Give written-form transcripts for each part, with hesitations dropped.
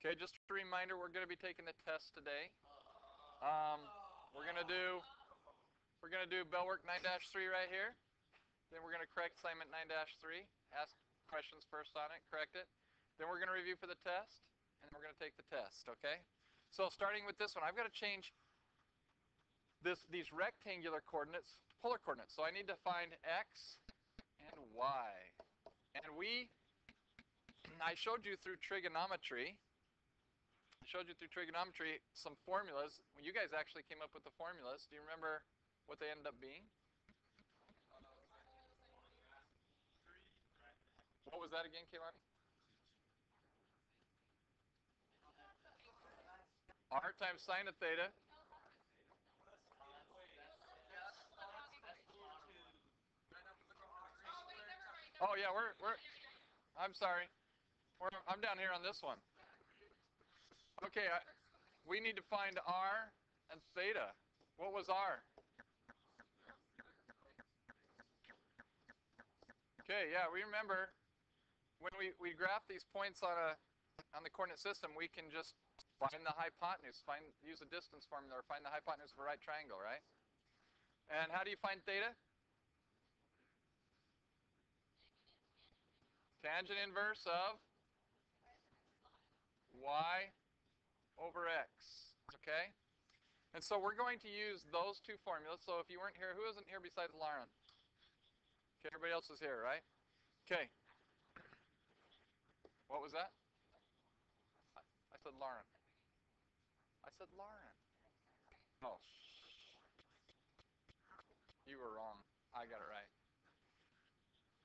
Okay, just a reminder, we're going to be taking the test today. We're going to do bell work 9-3 right here. Then we're going to correct assignment 9-3, ask questions first on it, correct it. Then we're going to review for the test, and then we're going to take the test, okay? So starting with this one, I've got to change these rectangular coordinates to polar coordinates. So I need to find x and y. And I showed you through trigonometry. Some formulas. When you guys actually came up with the formulas, do you remember what they ended up being? What was that again, Kehlani? R times sine of theta. Oh yeah, I'm sorry. I'm down here on this one. Okay, we need to find R and theta. What was R? Okay, yeah, we remember when we graph these points on the coordinate system, we can just find the hypotenuse, use a distance formula, or find the hypotenuse of a right triangle, right? And how do you find theta? Tangent inverse of y over x, okay? And so we're going to use those two formulas. So if you weren't here, who isn't here besides Lauren? Okay, everybody else is here, right? Okay. What was that? I said Lauren. I said Lauren. Oh. You were wrong. I got it right.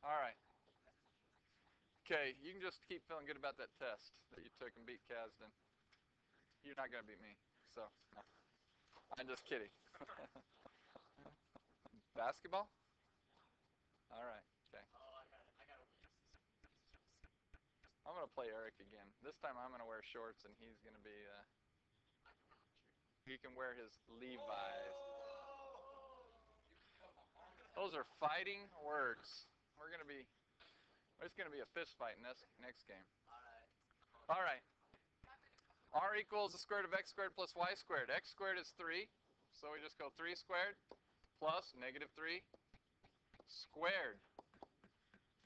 All right. Okay, you can just keep feeling good about that test that you took and beat Kasdan. You're not going to beat me, so no. I'm just kidding. Basketball? All right, okay. I'm going to play Eric again. This time I'm going to wear shorts, and he's going to be, he can wear his Levi's. Those are fighting words. It's going to be a fist fight in this next game. All right. R equals the square root of x squared plus y squared. X squared is 3, so we just go 3 squared plus negative 3 squared.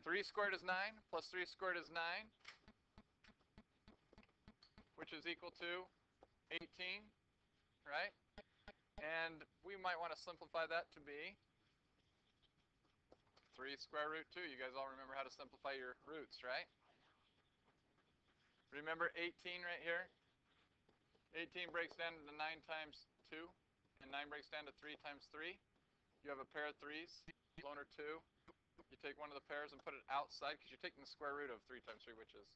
3 squared is 9, plus 3 squared is 9, which is equal to 18, right? And we might want to simplify that to be 3 square root 2. You guys all remember how to simplify your roots, right? Remember 18 right here? 18 breaks down to 9 times 2, and 9 breaks down to 3 times 3. You have a pair of 3's, loner 2. You take one of the pairs and put it outside, because you're taking the square root of 3 times 3, which is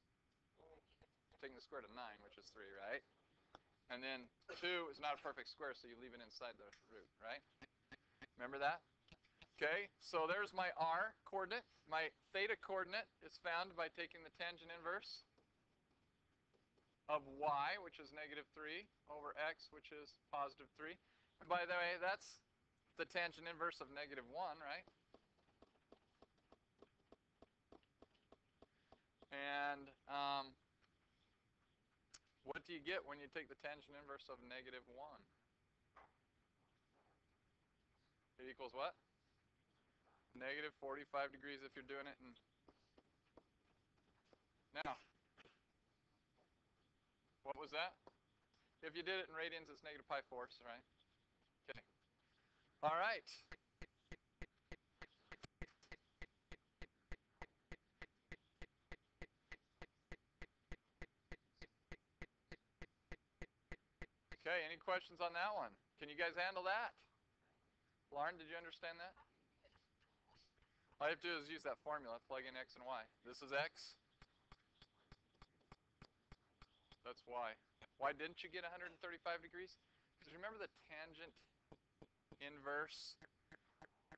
taking the square root of 9, which is 3, right? And then 2 is not a perfect square, so you leave it inside the root, right? Remember that? Okay, so there's my R coordinate. My theta coordinate is found by taking the tangent inverse of y, which is negative 3, over x, which is positive 3. And by the way, that's the tangent inverse of negative 1, right? And what do you get when you take the tangent inverse of negative 1? It equals what? Negative 45 degrees if you're doing it in... Now, what was that? If you did it in radians, it's negative pi fourths, right? Okay. All right. Okay, any questions on that one? Can you guys handle that? Lauren, did you understand that? All you have to do is use that formula, plug in x and y. This is x. That's y. Why didn't you get 135 degrees? Because remember the tangent inverse?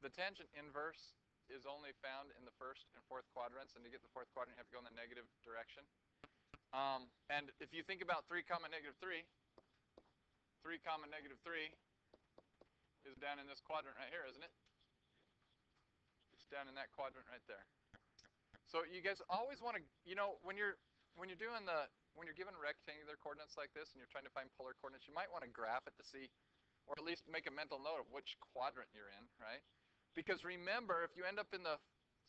The tangent inverse is only found in the first and fourth quadrants, and to get the fourth quadrant, you have to go in the negative direction. And if you think about 3 comma negative 3, 3 comma negative 3 is down in this quadrant right here, isn't it? It's down in that quadrant right there. So you guys always want to, when you're doing the when you're given rectangular coordinates like this and you're trying to find polar coordinates, you might want to graph it to see, or at least make a mental note of which quadrant you're in, right? Because remember, if you end up in the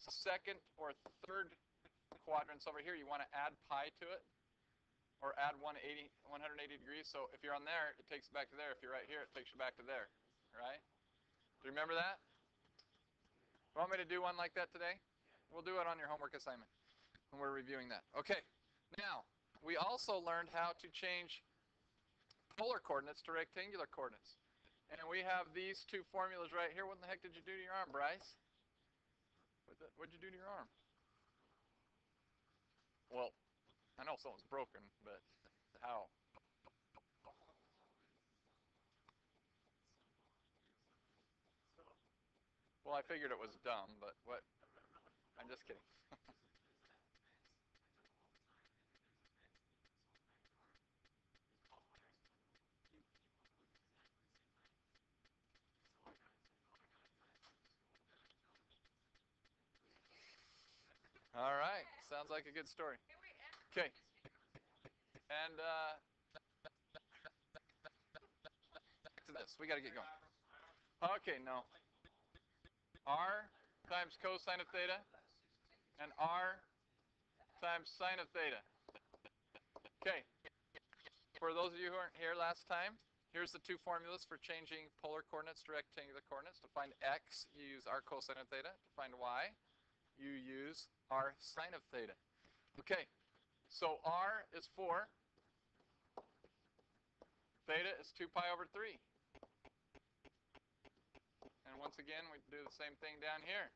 second or third quadrants over here, you want to add pi to it, or add 180 degrees. So if you're on there, it takes you back to there. If you're right here, it takes you back to there, right? Do you remember that? You want me to do one like that today? We'll do it on your homework assignment when we're reviewing that. Okay, now, we also learned how to change polar coordinates to rectangular coordinates. And we have these two formulas right here. What in the heck did you do to your arm, Bryce? What'd you do to your arm? Well, I know something's broken, but how? Well, I figured it was dumb, but what? I'm just kidding. All right, sounds like a good story. Okay, and back to this. We got to get going. Okay, no. R times cosine of theta and R times sine of theta. Okay, for those of you who weren't here last time, here's the two formulas for changing polar coordinates to rectangular coordinates. To find x, you use r cosine of theta. To find y, you use r sine of theta. Okay, so r is 4. Theta is 2 pi over 3. And once again, we do the same thing down here.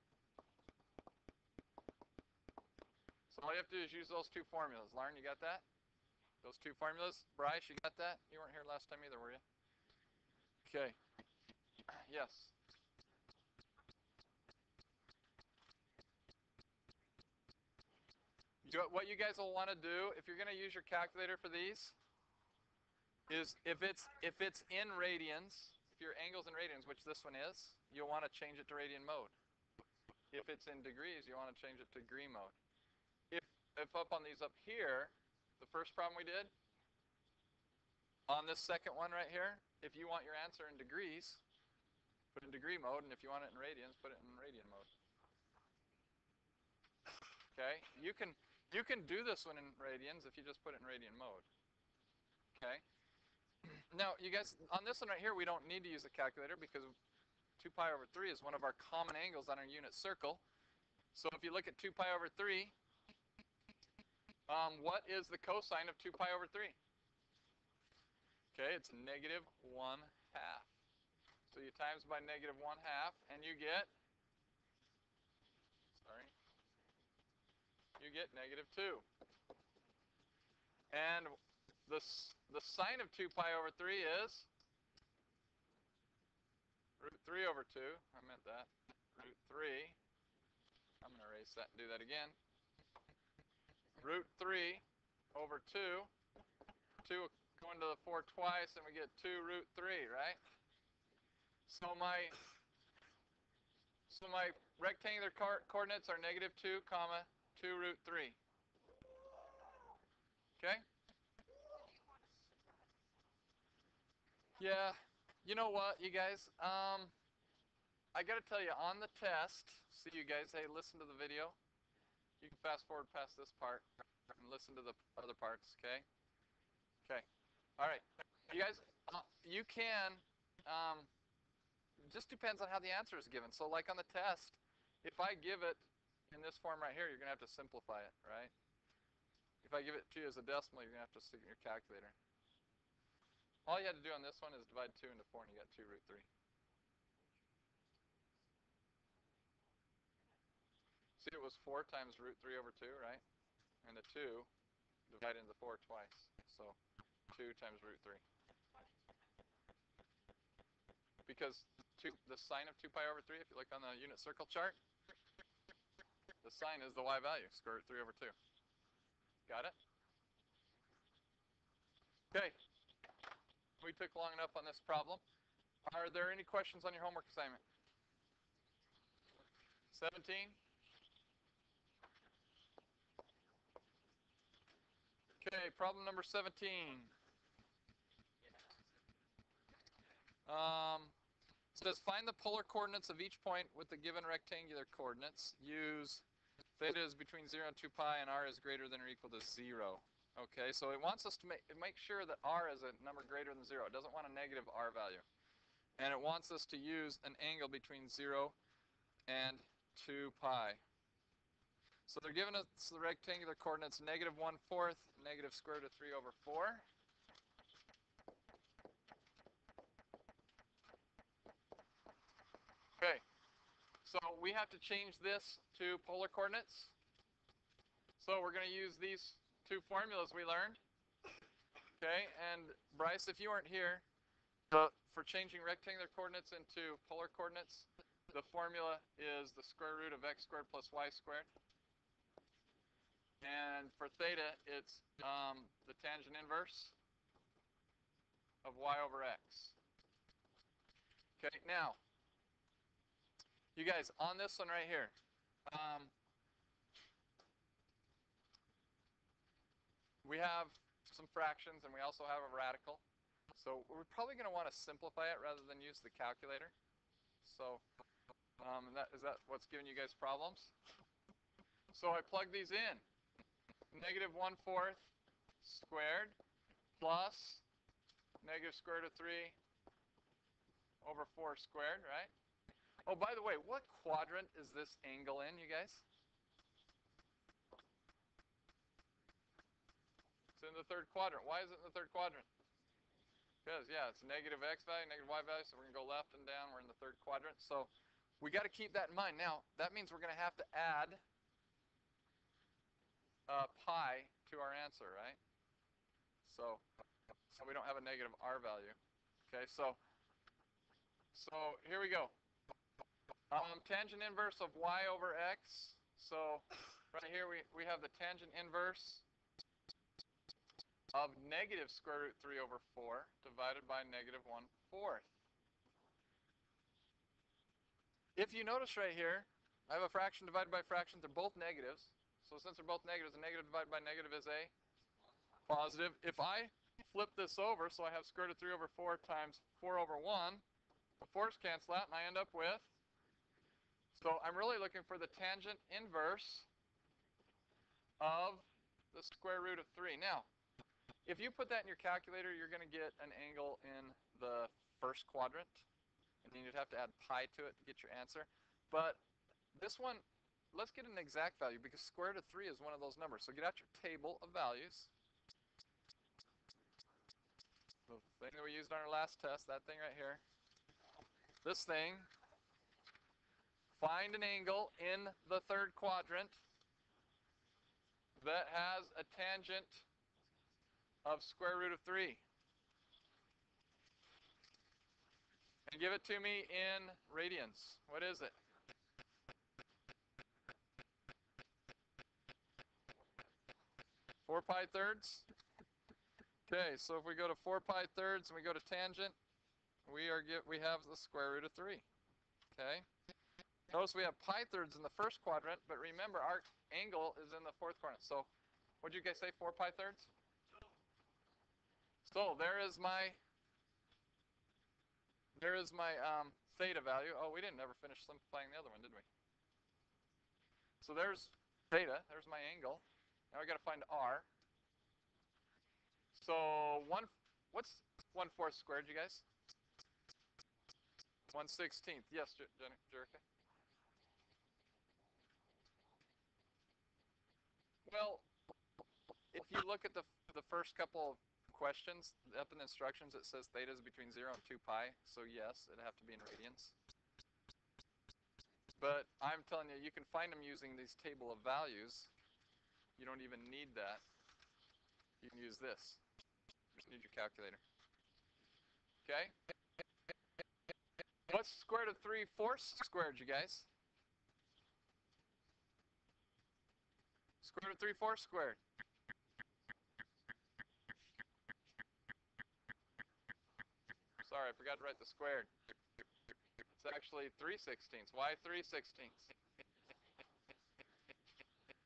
So all you have to do is use those two formulas. Lauren, you got that? Those two formulas? Bryce, you got that? You weren't here last time either, were you? Okay. Yes. What you guys will want to do, if you're going to use your calculator for these, is if it's in radians, if your angle's in radians, which this one is, you'll want to change it to radian mode. If it's in degrees, you want to change it to degree mode. If up on these up here, the first problem we did, on this second one right here, if you want your answer in degrees, put it in degree mode, and if you want it in radians, put it in radian mode. Okay? You can do this one in radians if you just put it in radian mode. Okay? Now, you guys, on this one right here, we don't need to use a calculator because 2 pi over 3 is one of our common angles on our unit circle. So if you look at 2 pi over 3, what is the cosine of 2 pi over 3? Okay, it's negative 1/2. So you times by negative 1/2, and you get, you get negative 2. And the sine of 2 pi over 3 is root 3 over 2. I meant that. Root 3. I'm going to erase that and do that again. Root 3 over 2. 2 going to the 4 twice, and we get 2 root 3, right? So my rectangular coordinates are negative 2, comma, 2 root 3. Okay? Yeah. You know what, you guys? I got to tell you, on the test, see you guys, hey, listen to the video. You can fast forward past this part and listen to the other parts, okay? Okay. All right. You guys, you can, just depends on how the answer is given. So like on the test, if I give it in this form right here, you're going to have to simplify it, right? If I give it to you as a decimal, you're going to have to stick it in your calculator. All you had to do on this one is divide 2 into 4, and you got 2 root 3. See, it was 4 times root 3 over 2, right? And the 2 divided into 4 twice. So 2 times root 3. Because the sine of 2 pi over 3, if you look on the unit circle chart, the sine is the y value, square root 3 over 2. Got it? Okay. We took long enough on this problem. Are there any questions on your homework assignment? 17? Okay, problem number 17. It says find the polar coordinates of each point with the given rectangular coordinates. Use theta is between 0 and 2 pi and r is greater than or equal to 0. Okay, so it wants us to make sure that r is a number greater than 0. It doesn't want a negative r value. And it wants us to use an angle between 0 and 2 pi. So they're giving us the rectangular coordinates negative 1/4, negative square root of 3 over 4. Okay, so we have to change this to polar coordinates. So we're going to use these two formulas we learned. Okay, and Bryce, if you weren't here, for changing rectangular coordinates into polar coordinates, the formula is the square root of x squared plus y squared. And for theta, it's the tangent inverse of y over x. Okay, now, you guys, on this one right here, we have some fractions and we also have a radical. So we're probably going to want to simplify it rather than use the calculator. So is that what's giving you guys problems? So I plug these in. Negative 1/4 squared plus negative square root of 3 over 4 squared, right? Oh, by the way, what quadrant is this angle in, you guys? It's in the third quadrant. Why is it in the third quadrant? Because, yeah, it's negative x value, negative y value, so we're going to go left and down. We're in the third quadrant. So we got to keep that in mind. Now, that means we're going to have to add pi to our answer, right? So we don't have a negative r value. Okay, so here we go. Tangent inverse of y over x. So right here we have the tangent inverse of negative square root 3 over 4 divided by negative 1/4. If you notice right here, I have a fraction divided by fraction. They're both negatives. So since they're both negatives, a negative divided by negative is a positive. If I flip this over, so I have square root of 3 over 4 times 4 over 1, the 4's cancel out, and I end up with, so I'm really looking for the tangent inverse of the square root of 3. Now, if you put that in your calculator, you're going to get an angle in the first quadrant, and then you'd have to add pi to it to get your answer. But this one, let's get an exact value, because square root of 3 is one of those numbers. So get out your table of values. The thing that we used on our last test, that thing right here. This thing, find an angle in the third quadrant that has a tangent of square root of 3. And give it to me in radians. What is it? Four pi thirds? Okay, so if we go to 4 pi thirds and we go to tangent, we have the square root of 3. Okay? Notice we have pi thirds in the first quadrant, but remember our angle is in the fourth quadrant. So what did you guys say, 4 pi thirds? So there is my theta value. Oh, we didn't ever finish simplifying the other one, did we? So there's theta. There's my angle. Now we got to find r. So what's 1/4 squared, you guys? 1/16. Yes, Jerica? Well, if you look at the first couple of questions, up in the instructions it says theta is between 0 and 2 pi. So yes, it'd have to be in radians. But I'm telling you, you can find them using these table of values. You don't even need that. You can use this. You just need your calculator. Okay? What's square root of 3/4 squared, you guys? Square root of 3/4 squared. Sorry, I forgot to write the squared. It's actually 3/16. Why 3/16?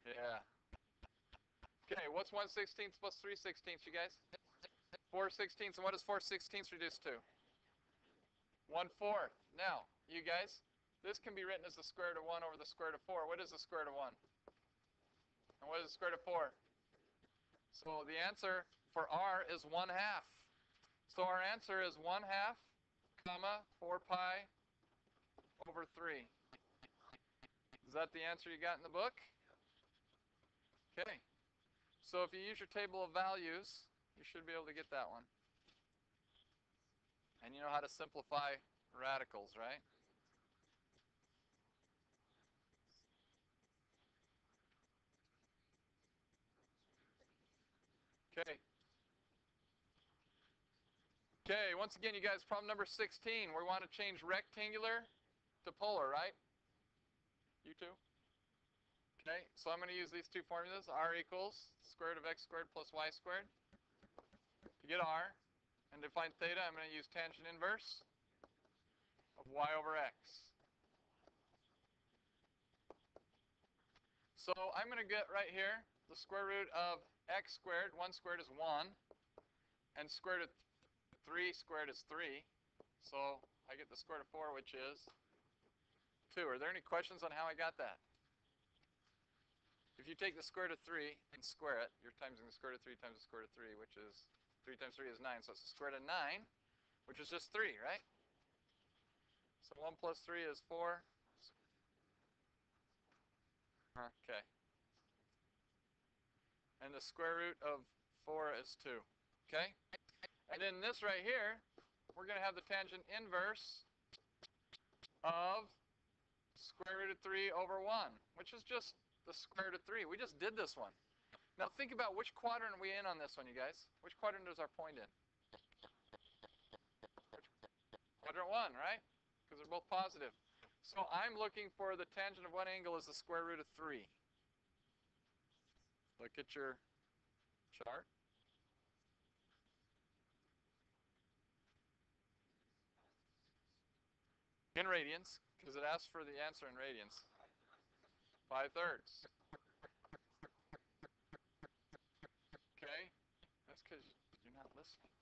Yeah. Okay, what's 1/16 plus 3/16, you guys? 4/16, and what does 4/16 reduce to? 1/4. Now, you guys, this can be written as the square root of 1 over the square root of 4. What is the square root of 1? And what is the square root of 4? So the answer for R is 1/2. So our answer is 1/2, comma, 4 pi over 3. Is that the answer you got in the book? Okay. So if you use your table of values, you should be able to get that one. And you know how to simplify radicals, right? Okay. Okay, once again, you guys, problem number 16. We want to change rectangular to polar, right? You too? Okay, so I'm going to use these two formulas. R equals square root of x squared plus y squared. To get R, and to find theta, I'm going to use tangent inverse of y over x. So I'm going to get right here the square root of x squared. 1 squared is 1. And square root of 3 squared is 3. So I get the square root of 4, which is 2. Are there any questions on how I got that? If you take the square root of 3 and square it, you're timesing the square root of 3 times the square root of 3, which is 3 times 3 is 9. So it's the square root of 9, which is just 3, right? So 1 plus 3 is 4. Okay. And the square root of 4 is 2. Okay? And then this right here, we're going to have the tangent inverse of square root of 3 over 1, which is just the square root of 3. We just did this one. Now think about which quadrant are we in on this one, you guys? Which quadrant is our point in? Quadrant 1, right? Because they're both positive. So I'm looking for the tangent of what angle is the square root of 3? Look at your chart. In radians, because it asks for the answer in radians. 5/3. Okay? That's because you're not listening.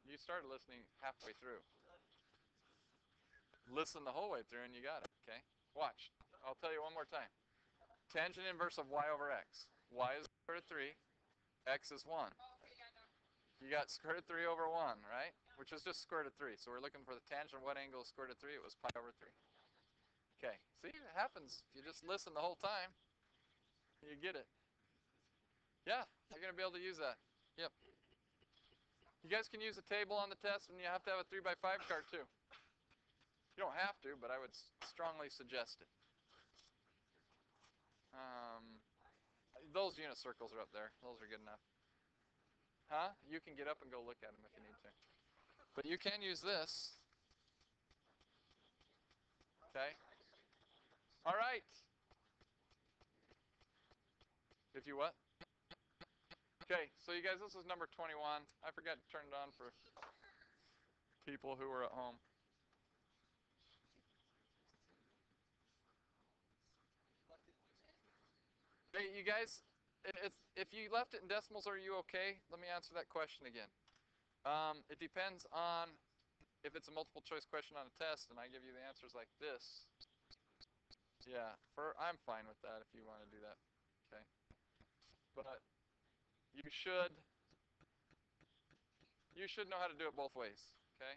You started listening halfway through. Listen the whole way through and you got it, okay? Watch. I'll tell you one more time. Tangent inverse of y over x. Y is square root of 3. X is 1. You got square root of 3 over 1, right? Which is just square root of 3. So we're looking for the tangent of what angle is square root of 3? It was pi over 3. Okay. See, it happens. If you just listen the whole time, you get it. Yeah, you're going to be able to use that. Yep. You guys can use a table on the test, and you have to have a 3x5 chart, too. You don't have to, but I would strongly suggest it. Those unit circles are up there. Those are good enough. Huh? You can get up and go look at them if you need to. But you can use this. Okay? All right. If you what? Okay, so you guys, this is number 21. I forgot to turn it on for people who were at home. Hey, you guys, if you left it in decimals, are you okay? Let me answer that question again. It depends on if it's a multiple choice question on a test, and I give you the answers like this. Yeah, I'm fine with that if you want to do that. Okay. But you should know how to do it both ways. Okay.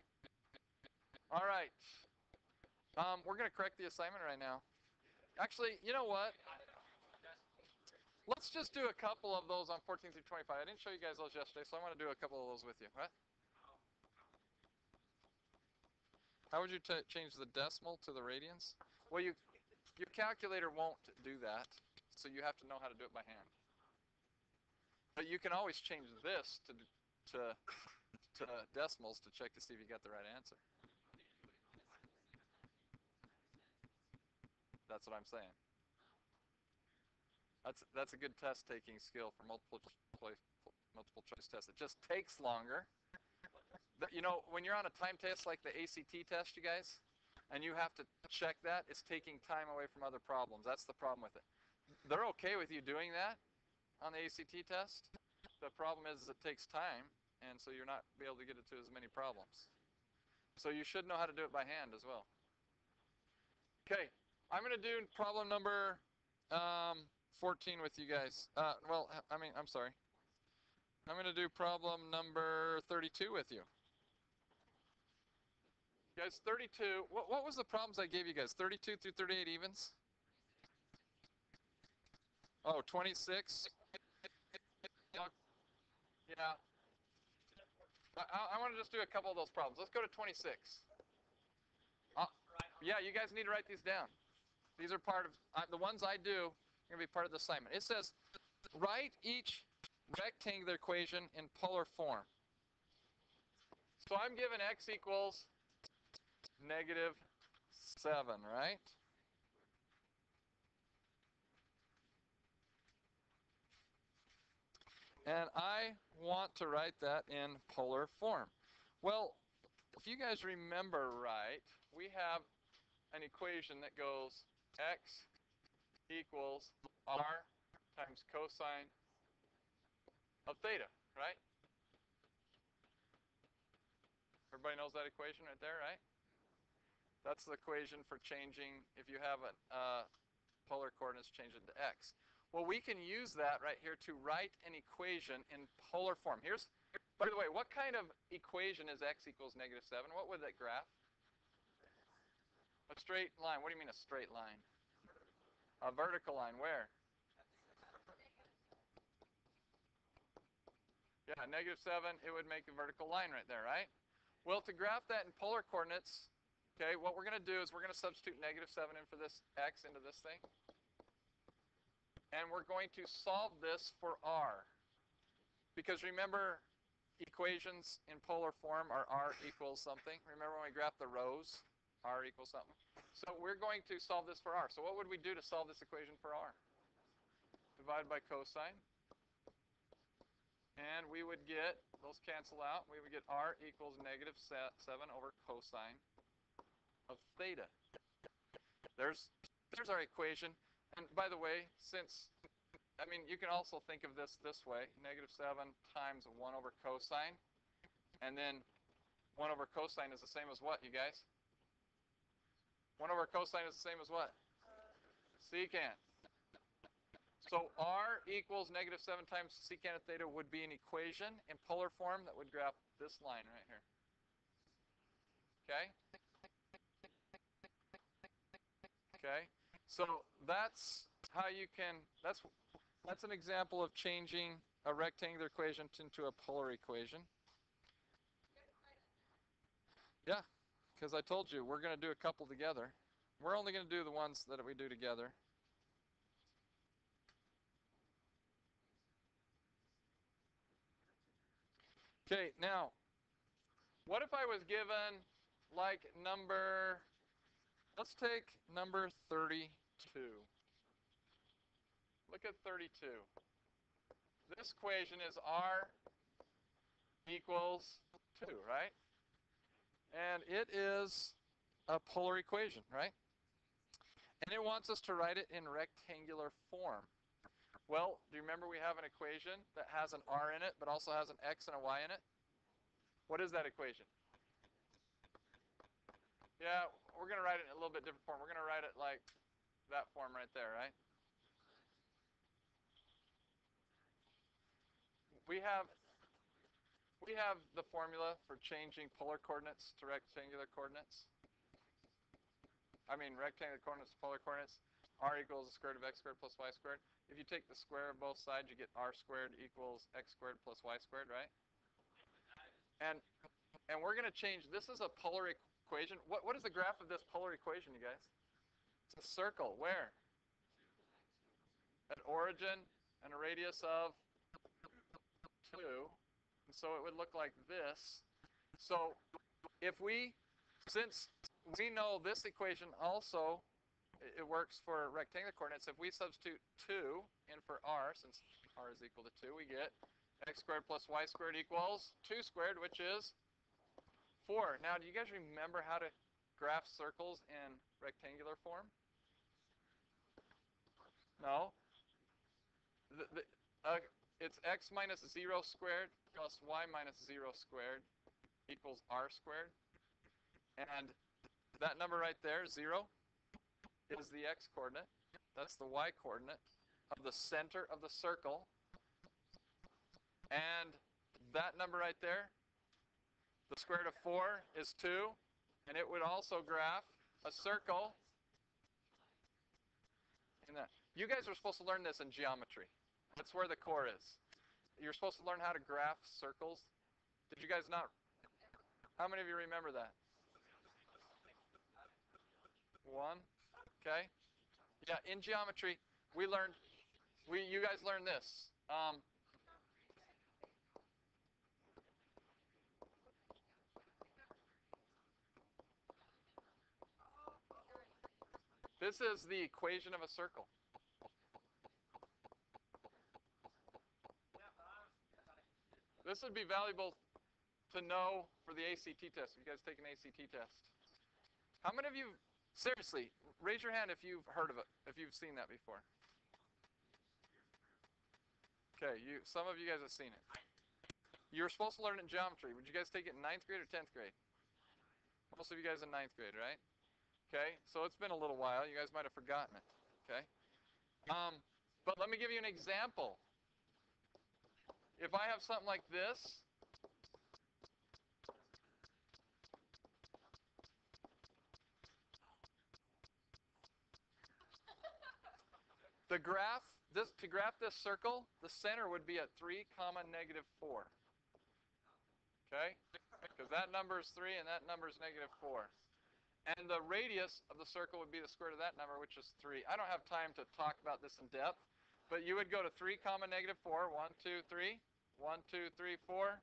All right. We're going to correct the assignment right now. Actually, you know what? Let's just do a couple of those on 14 through 25. I didn't show you guys those yesterday, so I want to do a couple of those with you. What? How would you change the decimal to the radians? Well, your calculator won't do that, so you have to know how to do it by hand. But you can always change this to decimals to check to see if you got the right answer. That's what I'm saying. That's a good test-taking skill for multiple choice tests. It just takes longer. You know, when you're on a time test like the ACT test, you guys, and you have to check that, it's taking time away from other problems. That's the problem with it. they're okay with you doing that on the ACT test. The problem is it takes time, and so you're not be able to get it to as many problems. So you should know how to do it by hand as well. Okay, I'm going to do problem number 14 with you guys. I'm sorry. I'm going to do problem number 32 with you. Guys, 32, what was the problems I gave you guys? 32 through 38 evens? Oh, 26? Yeah. I want to just do a couple of those problems. Let's go to 26. Yeah, you guys need to write these down. These are part of, the ones I do are going to be part of the assignment. It says, write each rectangular equation in polar form. So I'm given x equals -7, right? And I want to write that in polar form. Well, if you guys remember right, we have an equation that goes x equals r times cosine of theta, right? Everybody knows that equation right there, right? That's the equation for changing, if you have a polar coordinates, change it to x. Well, we can use that right here to write an equation in polar form. By the way, what kind of equation is x equals -7? What would that graph? A straight line. What do you mean a straight line? A vertical line. Where? Yeah, -7, it would make a vertical line right there, right? Well, to graph that in polar coordinates, okay, what we're going to do is we're going to substitute -7 in for this x into this thing. And we're going to solve this for r. Because remember, equations in polar form are r equals something. Remember when we graph the rows? R equals something. So we're going to solve this for r. So what would we do to solve this equation for r? Divide by cosine. And we would get, those cancel out, we would get r equals -7 over cosine of theta. There's our equation. And by the way, you can also think of this way, -7 times 1 over cosine. And then 1 over cosine is the same as what, you guys? 1 over cosine is the same as what? Secant. So r equals -7 times secant of theta would be an equation in polar form that would graph this line right here. Okay? Okay? So that's how you can, that's an example of changing a rectangular equation into a polar equation. Yeah, because I told you we're going to do a couple together. We're only going to do the ones that we do together. Okay, now, what if I was given like let's take number 32. Look at 32. This equation is r equals 2, right? And it is a polar equation, right? And it wants us to write it in rectangular form. Well, do you remember we have an equation that has an r in it, but also has an x and a y in it? What is that equation? Yeah, we're going to write it in a little bit different form. We're going to write it like that form right there, right? We have the formula for changing polar coordinates to rectangular coordinates. Rectangular coordinates to polar coordinates. R equals the square root of x squared plus y squared. If you take the square of both sides, you get r squared equals x squared plus y squared, right? And we're going to change, this is a polar equation. What is the graph of this polar equation, you guys? It's a circle. Where? At origin and a radius of 2. And so it would look like this. So since we know this equation also, it works for rectangular coordinates, if we substitute 2 in for r, since r is equal to 2, we get x squared plus y squared equals 2 squared, which is 4. Now, do you guys remember how to graph circles in rectangular form? No? the, it's x minus 0 squared plus y minus 0 squared equals r squared. And that number right there, 0, is the x coordinate. That's the y coordinate of the center of the circle. And that number right there, the square root of 4 is 2. And it would also graph a circle. In that. You guys are supposed to learn this in geometry. That's where the core is. You're supposed to learn how to graph circles. Did you guys not? How many of you remember that? One. Okay. Yeah, in geometry, you guys learned this. This is the equation of a circle. This would be valuable to know for the ACT test. You guys take an ACT test. How many of you, seriously, raise your hand if you've heard of it, if you've seen that before. Okay, some of you guys have seen it. You were supposed to learn it in geometry. Would you guys take it in 9th grade or 10th grade? Most of you guys in 9th grade, right? Okay, so it's been a little while. You guys might have forgotten it. Okay, but let me give you an example. If I have something like this, to graph this circle, the center would be at 3, negative 4. Okay, because that number is 3 and that number is negative 4. And the radius of the circle would be the square root of that number, which is 3. I don't have time to talk about this in depth, but you would go to 3, negative 4. 1, 2, 3. 1, 2, 3, 4.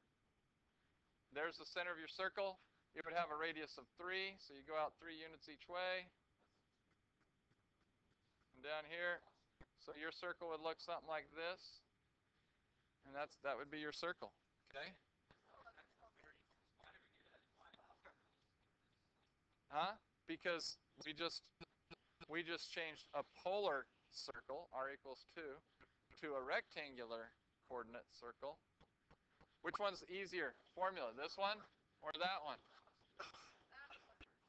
There's the center of your circle. It would have a radius of 3, so you go out 3 units each way. And down here, so your circle would look something like this. And that would be your circle. Okay? Huh? Because we just changed a polar circle, r equals 2, to a rectangular coordinate circle. Which one's easier formula, this one or that one?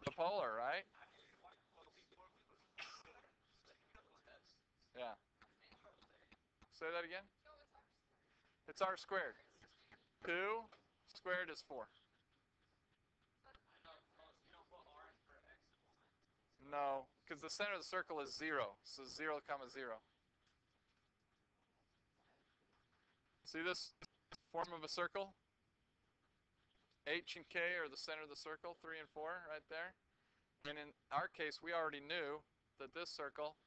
The polar, right? Yeah. Say that again? It's r squared. 2 squared is 4. No, because the center of the circle is 0. So 0, 0. See this form of a circle? H and K are the center of the circle, 3 and 4 right there. And in our case, we already knew that this circle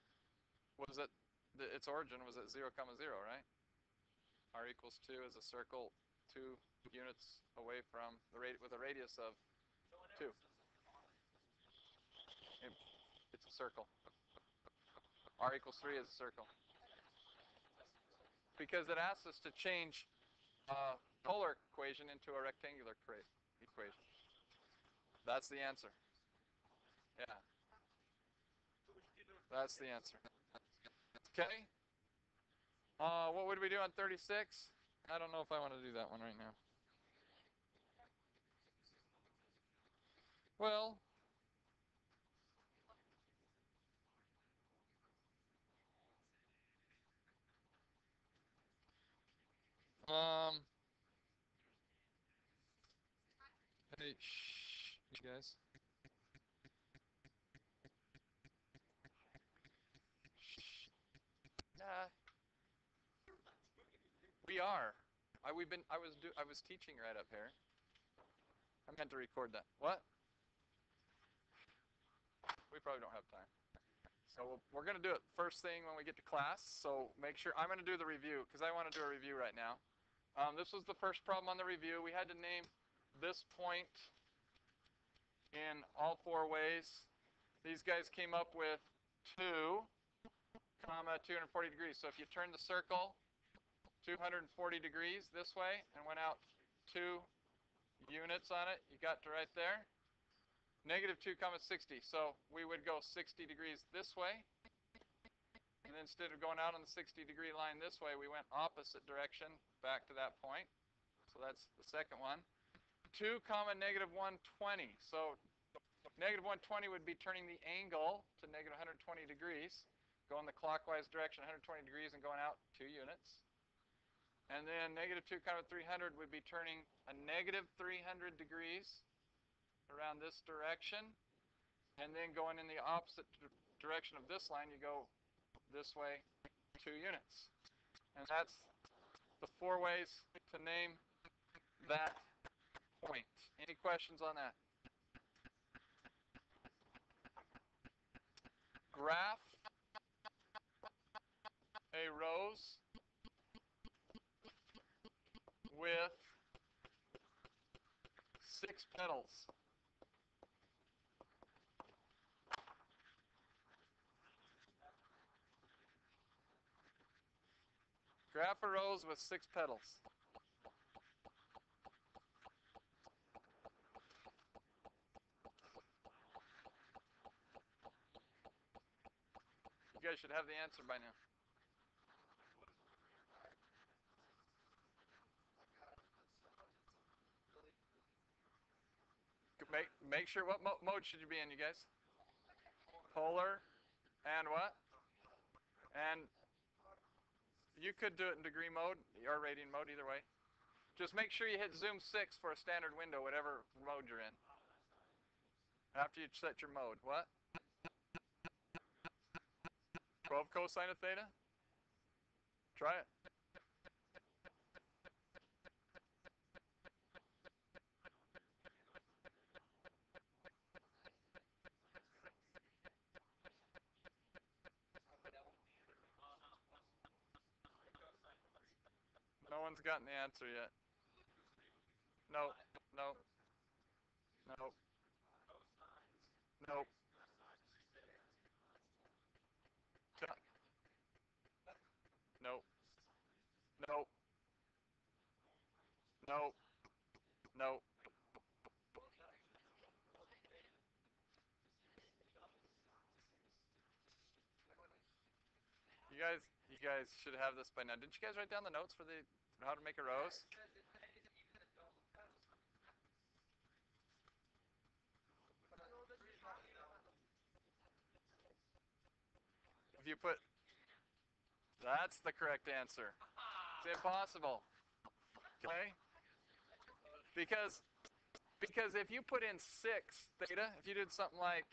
was its origin was at 0, 0, right? R equals 2 is a circle 2 units away from with a radius of 2. It's a circle. R equals 3 is a circle. Because it asks us to change polar equation into a rectangular equation. That's the answer. Yeah. That's the answer. Okay. What would we do on 36? I don't know if I want to do that one right now. Well, hey, shh, you guys. Shh. Nah. We are. I was teaching right up here. I meant to record that. What? We probably don't have time. So we're going to do it first thing when we get to class. So make sure I'm going to do the review because I want to do a review right now. This was the first problem on the review. We had to name this point in all 4 ways. These guys came up with 2, 240 degrees. So if you turn the circle 240 degrees this way and went out 2 units on it, you got to right there. Negative 2, 60. So we would go 60 degrees this way. And instead of going out on the 60-degree line this way, we went opposite direction back to that point. So that's the second one. 2 comma negative 120. So negative 120 would be turning the angle to negative 120 degrees, going the clockwise direction 120 degrees and going out 2 units. And then negative 2 comma 300 would be turning a negative 300 degrees around this direction, and then going in the opposite direction of this line, you go this way 2 units. And that's the 4 ways to name that point. Any questions on that? Graph a rose with 6 petals. Graph a rose with 6 petals. You guys should have the answer by now. Make sure, what mode should you be in, you guys? Polar and what? And you could do it in degree mode or radian mode, either way. Just make sure you hit zoom 6 for a standard window, whatever mode you're in. After you set your mode. What? 12 cosine of theta? Try it. No one's gotten the answer yet. No, no, no, no. No, no, no, no. You guys should have this by now. Didn't you guys write down the notes for how to make a rose? If you put, that's the correct answer. It's impossible. Okay? Because if you put in 6 theta, if you did something like,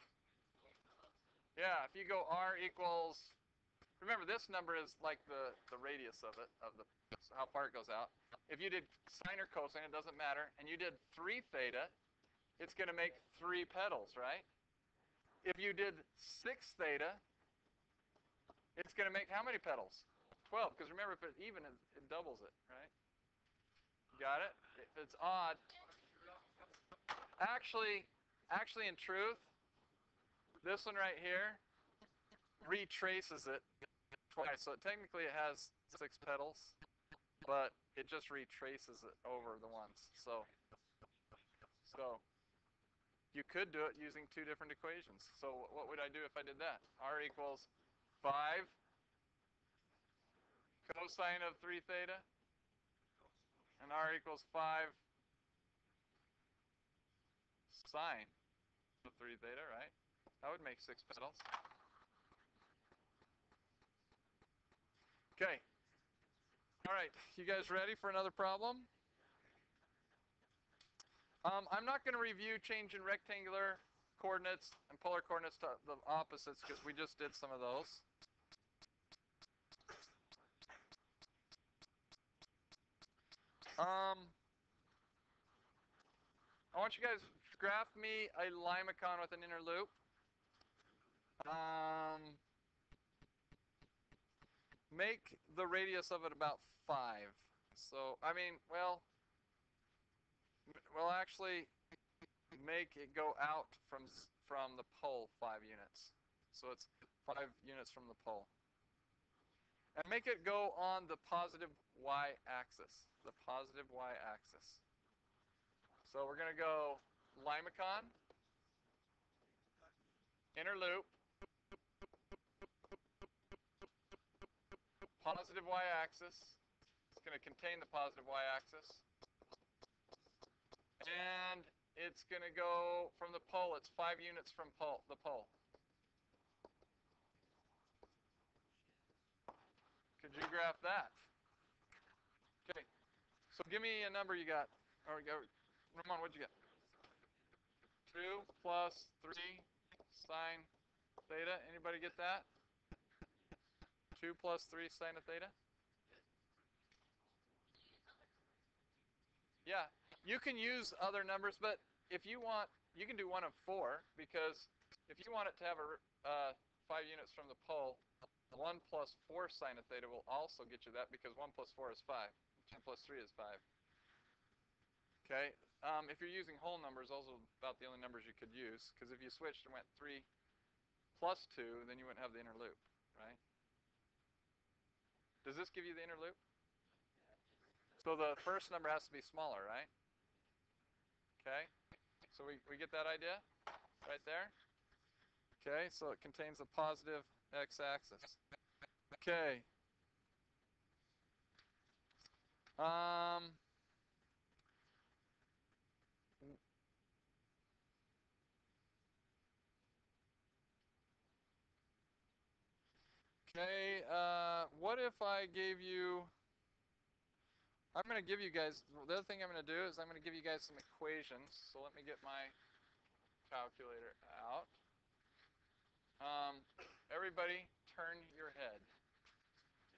yeah, if you go r equals, remember this number is like the radius of it, so how far it goes out. If you did sine or cosine, it doesn't matter, and you did 3 theta, it's going to make 3 petals, right? If you did 6 theta, it's going to make how many petals? 12, because remember, if it's even, it doubles it, right? Got it? If it's odd, actually, in truth, this one right here retraces it twice. So technically it has 6 petals, but it just retraces it over the ones. So you could do it using 2 different equations. So what would I do if I did that? R equals 5 cosine of 3 theta, and R equals 5 sine of 3 theta, right? That would make 6 petals. Okay. All right, you guys ready for another problem? I'm not going to review change in rectangular coordinates and polar coordinates to the opposites because we just did some of those. I want you guys to graph me a limacon with an inner loop. Make the radius of it about 5. So, I mean, well, we'll actually make it go out from the pole 5 units. So it's 5 units from the pole. And make it go on the positive y-axis. The positive y-axis. So we're going to go limacon, inner loop, positive y-axis. It's going to contain the positive y-axis. And it's going to go from the pole. It's 5 units from the pole. Could you graph that? Okay. So give me a number you got. Or Ramon, what'd you get? 2 plus 3 sine theta. Anybody get that? 2 plus 3 sine of theta? Yeah. You can use other numbers, but if you want, you can do 1 of 4, because if you want it to have a 5 units from the pole, 1 plus 4 sine of theta will also get you that, because 1 plus 4 is 5. 2 plus 3 is 5. Okay. If you're using whole numbers, those are about the only numbers you could use, because if you switched and went 3 plus 2, then you wouldn't have the inner loop, right? Does this give you the inner loop? So the first number has to be smaller, right? Okay. So we get that idea right there? Okay, so it contains the positive x-axis. Okay. Okay, what if I gave you, I'm going to give you guys, the other thing I'm going to do is I'm going to give you guys some equations. So let me get my calculator out. Everybody turn your head.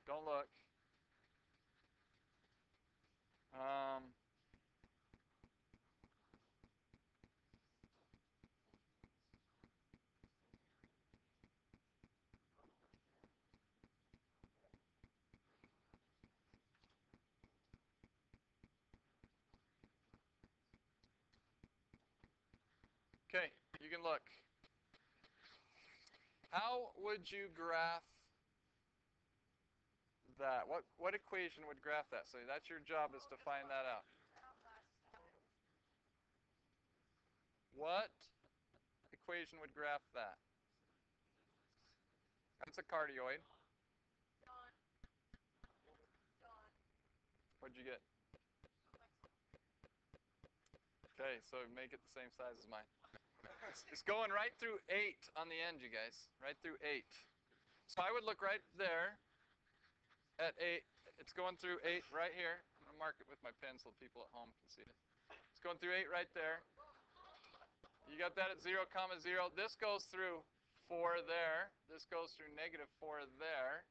Don't look. Okay, you can look. How would you graph that? What equation would graph that? So that's your job, is to find that out. What equation would graph that? That's a cardioid. What'd you get? Okay, so make it the same size as mine. It's going right through 8 on the end, you guys. Right through 8. So I would look right there at 8. It's going through 8 right here. I'm going to mark it with my pen so people at home can see it. It's going through 8 right there. You got that at 0, 0. This goes through 4 there. This goes through negative 4 there.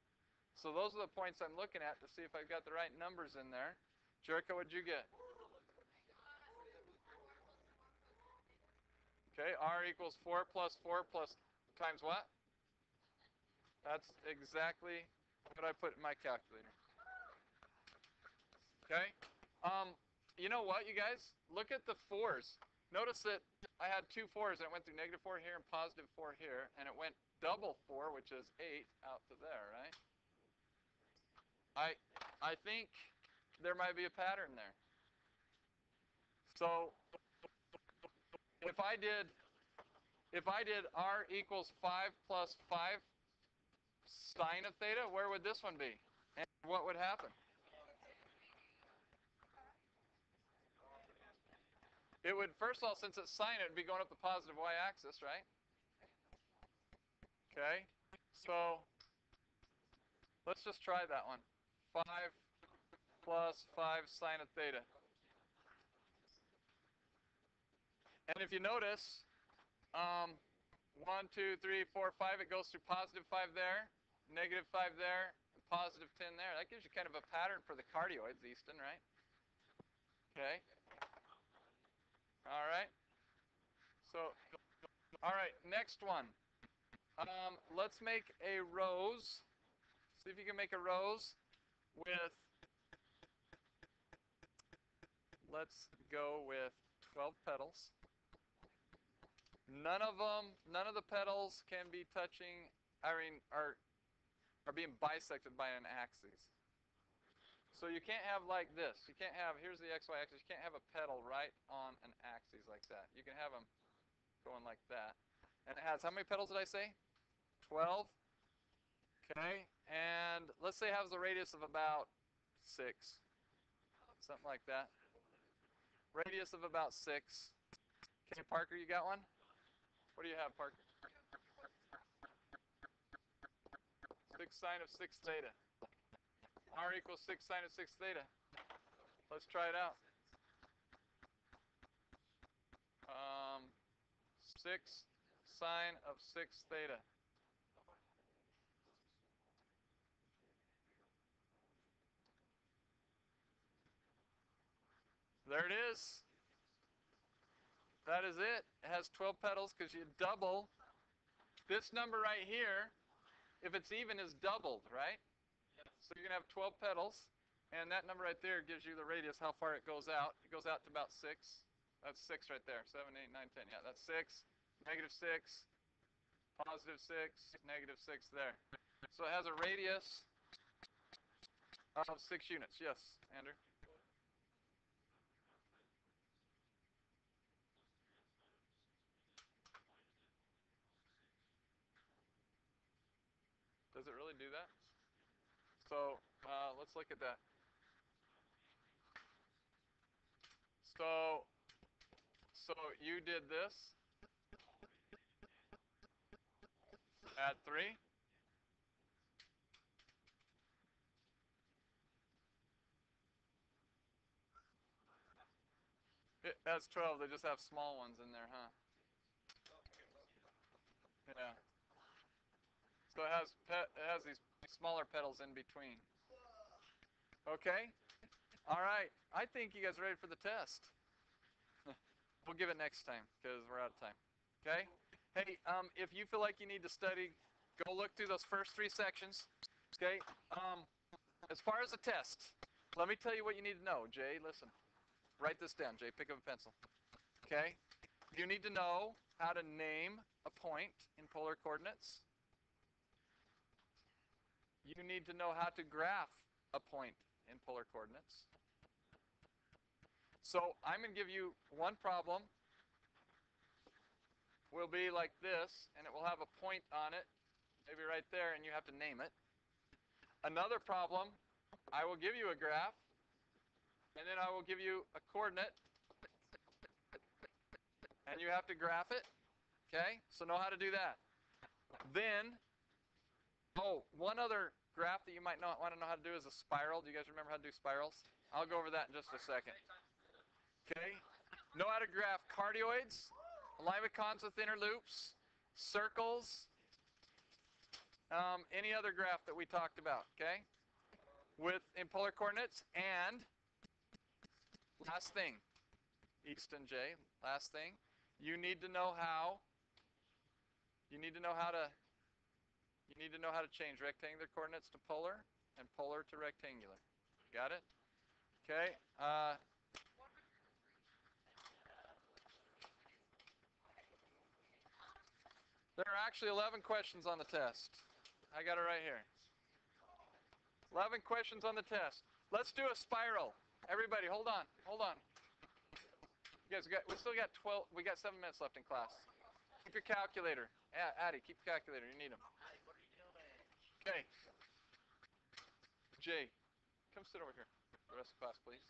So those are the points I'm looking at to see if I've got the right numbers in there. Jericho, what'd you get? Okay, r equals 4 plus 4 plus times what? That's exactly what I put in my calculator. Okay? You know what, you guys? Look at the 4s. Notice that I had 2 4s, and it went through negative 4 here and positive 4 here, and it went double 4, which is 8, out to there, right? I think there might be a pattern there. So if I did r equals 5 plus 5 sine of theta, where would this one be? And what would happen? It would, first of all, since it's sine, it would be going up the positive y-axis, right? Okay. So let's just try that one. 5 plus 5 sine of theta. And if you notice, 1, 2, 3, 4, 5, it goes through positive 5 there, negative 5 there, and positive 10 there. That gives you kind of a pattern for the cardioids, Easton, right? Okay. All right. So, all right, next one. Let's make a rose. See if you can make a rose with, let's go with 12 petals. None of the petals can be touching, are being bisected by an axis. So you can't have like this. You can't have, here's the XY axis, you can't have a petal right on an axis like that. You can have them going like that. And it has, how many petals did I say? 12? Okay, and let's say it has a radius of about 6, something like that. Radius of about 6. Okay, Parker, you got one? What do you have, Parker? 6 sine of 6 theta. R equals 6 sine of 6 theta. Let's try it out. 6 sine of 6 theta. There it is. That is it. It has 12 petals because you double. This number right here, if it's even, is doubled, right? So you're going to have 12 petals, and that number right there gives you the radius, how far it goes out. It goes out to about 6. That's 6 right there. 7, 8, 9, 10. Yeah, that's 6, negative 6, positive 6, negative 6 there. So it has a radius of 6 units. Yes, Andrew? Does it really do that? So let's look at that. So you did this at 3. It has 12. They just have small ones in there, huh? Yeah. So it has these smaller petals in between. Okay. All right. I think you guys are ready for the test. We'll give it next time because we're out of time. Okay. Hey, if you feel like you need to study, go look through those first 3 sections. Okay. As far as the test, let me tell you what you need to know. Jay, listen. Write this down. Jay, pick up a pencil. Okay. You need to know how to name a point in polar coordinates. You need to know how to graph a point in polar coordinates. So I'm going to give you one problem. Will be like this, and it will have a point on it, maybe right there, and you have to name it. Another problem, I will give you a graph, and then I will give you a coordinate, and you have to graph it. Okay? So know how to do that. Then, one other graph that you might not want to know how to do is a spiral. Do you guys remember how to do spirals? I'll go over that in just a second. Okay? Know how to graph cardioids, limacons with inner loops, circles, any other graph that we talked about, okay? In polar coordinates. And last thing, Easton J, last thing, you need to know how to change rectangular coordinates to polar and polar to rectangular. Got it? Okay. There are actually 11 questions on the test. I got it right here. 11 questions on the test. Let's do a spiral. Everybody, hold on. Hold on. You guys we still got 12. We got 7 minutes left in class. Keep your calculator. Yeah, Addie, keep your calculator. You need them. Okay. Jay, come sit over here. The rest of the class, please.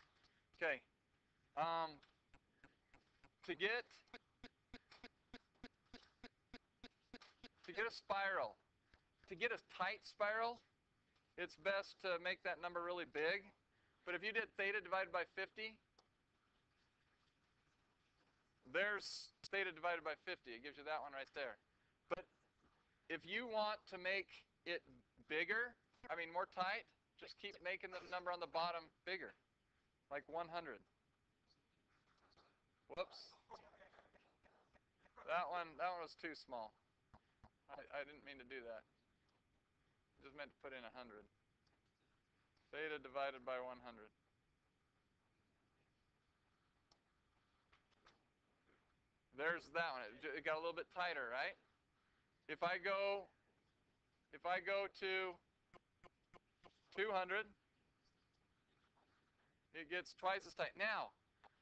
Okay. To get a spiral, to get a tight spiral, it's best to make that number really big. But if you did theta divided by 50, there's theta divided by 50. It gives you that one right there. But if you want to make it bigger, more tight, just keep making the number on the bottom bigger, like 100. Whoops. That one was too small. I didn't mean to do that. I just meant to put in 100. Theta divided by 100. There's that one. It got a little bit tighter, right? If I go to 200, it gets twice as tight. Now,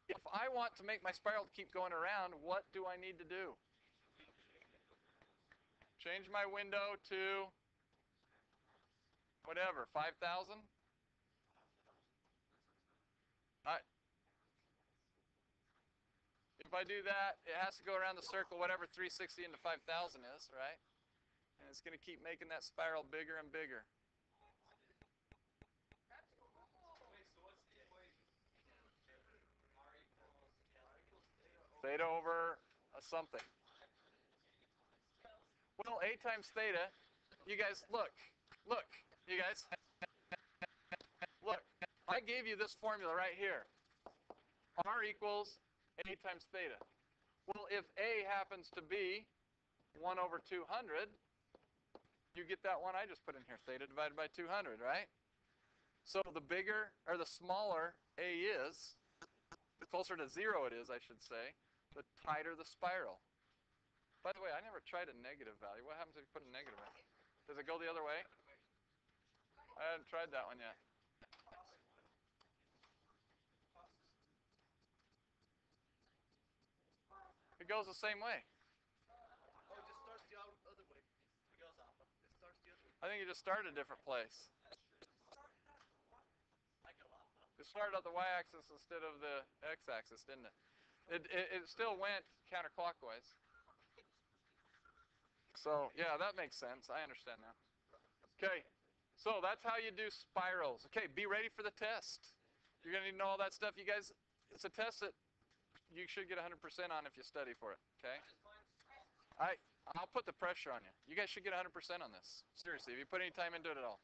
if I want to make my spiral keep going around, what do I need to do? Change my window to whatever, 5,000? If I do that, it has to go around the circle, whatever 360 into 5,000 is, right? And it's going to keep making that spiral bigger and bigger. Theta over a something. Well, A times theta, you guys, look, you guys, look. I gave you this formula right here. R equals A times theta. Well, if A happens to be 1 over 200, you get that one I just put in here, theta divided by 200, right? So the bigger, or the smaller A is, the closer to 0 it is, I should say, the tighter the spiral. By the way, I never tried a negative value. What happens if you put a negative in? Does it go the other way? I haven't tried that one yet. It goes the same way. Oh, it just starts the other way. It goes up. It starts the other way. I think you just started a different place. It started at the y-axis instead of the x-axis, didn't it? It still went counterclockwise. So, yeah, that makes sense. I understand now. Okay, so that's how you do spirals. Okay, be ready for the test. You're going to need to know all that stuff. You guys, it's a test that you should get 100% on if you study for it, okay? I'll put the pressure on you. You guys should get 100% on this. Seriously, if you put any time into it at all.